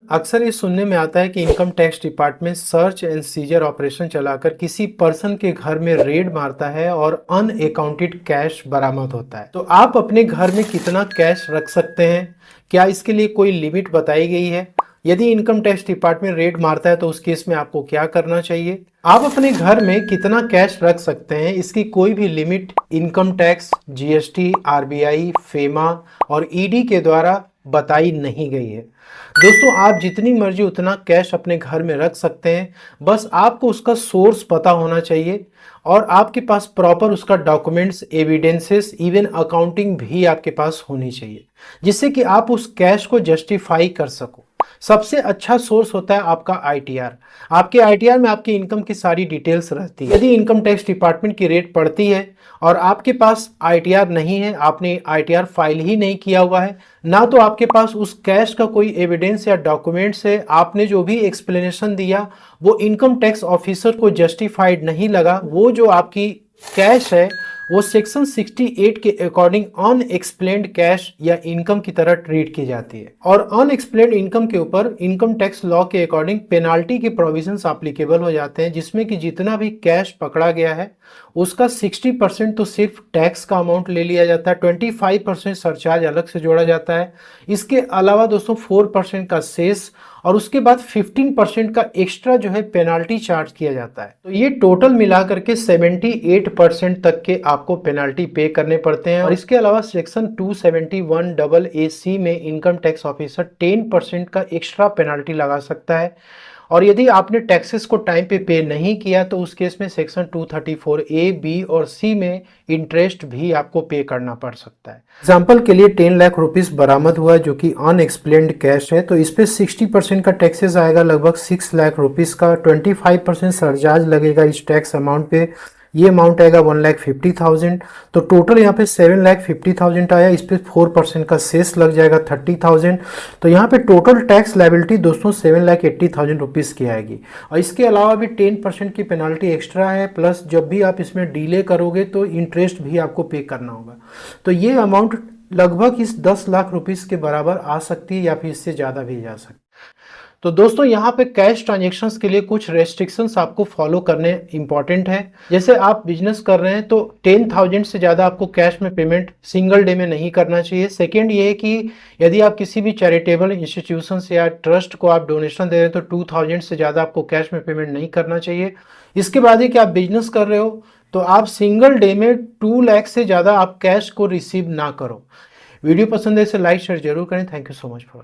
अक्सर ये सुनने में आता है कि income tax department search and seizure operation चलाकर किसी पर्सन के घर में रेड मारता है और अनअकाउंटेड कैश बरामद होता है। तो आप अपने घर में कितना कैश रख सकते हैं? क्या इसके लिए कोई लिमिट बताई गई है? यदि इनकम टैक्स डिपार्टमेंट रेड मारता है तो उस केस में आपको क्या करना चाहिए? आप अपने घर में कितना कैश रख सकते हैं, इसकी कोई भी limit income tax, GST, RBI, FEMA और ईडी के द्वारा बताई नहीं गई है। दोस्तों, आप जितनी मर्जी उतना कैश अपने घर में रख सकते हैं, बस आपको उसका सोर्स पता होना चाहिए और आपके पास प्रॉपर उसका डॉक्यूमेंट्स, एविडेंसेस, इवन अकाउंटिंग भी आपके पास होनी चाहिए, जिससे कि आप उस कैश को जस्टिफाई कर सको। सबसे अच्छा सोर्स होता है आपका आईटीआर। आपके आईटीआर में आपकी इनकम की सारी डिटेल्स रहती है। यदि इनकम टैक्स डिपार्टमेंट की रेट पड़ती है और आपके पास आईटीआर नहीं है, आपने आईटीआर फाइल ही नहीं किया हुआ है, ना तो आपके पास उस कैश का कोई एविडेंस या डॉक्यूमेंट्स है, आपने जो भी एक्सप्लेनेशन दिया वो इनकम टैक्स ऑफिसर को जस्टिफाइड नहीं लगा, वो जो आपकी कैश है वो सेक्शन 68 के अकॉर्डिंग अनएक्सप्लेन्ड कैश या इनकम की तरह ट्रीट की जाती है। और अनएक्सप्लेन्ड इनकम के ऊपर इनकम टैक्स लॉ के अकॉर्डिंग पेनाल्टी के प्रोविजंस एप्लीकेबल हो जाते हैं, जिसमें कि जितना भी कैश पकड़ा गया है उसका 60% तो सिर्फ टैक्स का अमाउंट ले लिया जाता है, 25% सरचार्ज अलग से जोड़ा जाता है। इसके अलावा दोस्तों 4% का सेस और उसके बाद 15% का एक्स्ट्रा जो है पेनाल्टी चार्ज किया जाता है। तो ये टोटल मिला करके 78% तक के आपको पेनाल्टी पे करने पड़ते हैं। और इसके अलावा सेक्शन 271 AC में इनकम टैक्स ऑफिसर 10% का एक्स्ट्रा पेनाल्टी लगा सकता है। और यदि आपने टैक्सेस को टाइम पे नहीं किया तो उस केस में सेक्शन 234A, B और C में इंटरेस्ट भी आपको पे करना पड़ सकता है। एग्जाम्पल के लिए 10 लाख रुपीस बरामद हुआ जो कि अनएक्सप्लेन्ड कैश है, तो इस पे 60% का टैक्सेस आएगा, लगभग 6 लाख रुपीस का। 25% सरचार्ज लगेगा इस टैक्स अमाउंट पे, ये अमाउंट आएगा 1,50,000। तो टोटल यहाँ पे 7,50,000 आया, इस पे 4% का सेस लग जाएगा 30,000। तो यहाँ पे टोटल टैक्स लायबिलिटी दोस्तों 7,80,000 रुपीज़ की आएगी। और इसके अलावा भी 10% की पेनाल्टी एक्स्ट्रा है, प्लस जब भी आप इसमें डिले करोगे तो इंटरेस्ट भी आपको पे करना होगा। तो ये अमाउंट लगभग इस 10 लाख रुपीज़ के बराबर आ सकती है या फिर इससे ज़्यादा भी जा सकती है। तो दोस्तों, यहाँ पे कैश ट्रांजैक्शंस के लिए कुछ रेस्ट्रिक्शंस आपको फॉलो करने इंपॉर्टेंट है। जैसे आप बिजनेस कर रहे हैं तो 10,000 से ज़्यादा आपको कैश में पेमेंट सिंगल डे में नहीं करना चाहिए। सेकेंड ये है कि यदि आप किसी भी चैरिटेबल इंस्टीट्यूशन या ट्रस्ट को आप डोनेशन दे रहे हैं तो 2,000 से ज़्यादा आपको कैश में पेमेंट नहीं करना चाहिए। इसके बाद ही कि आप बिजनेस कर रहे हो तो आप सिंगल डे में 2 लाख से ज़्यादा आप कैश को रिसीव ना करो। वीडियो पसंद है इसे लाइक शेयर जरूर करें। Thank you so much for watching.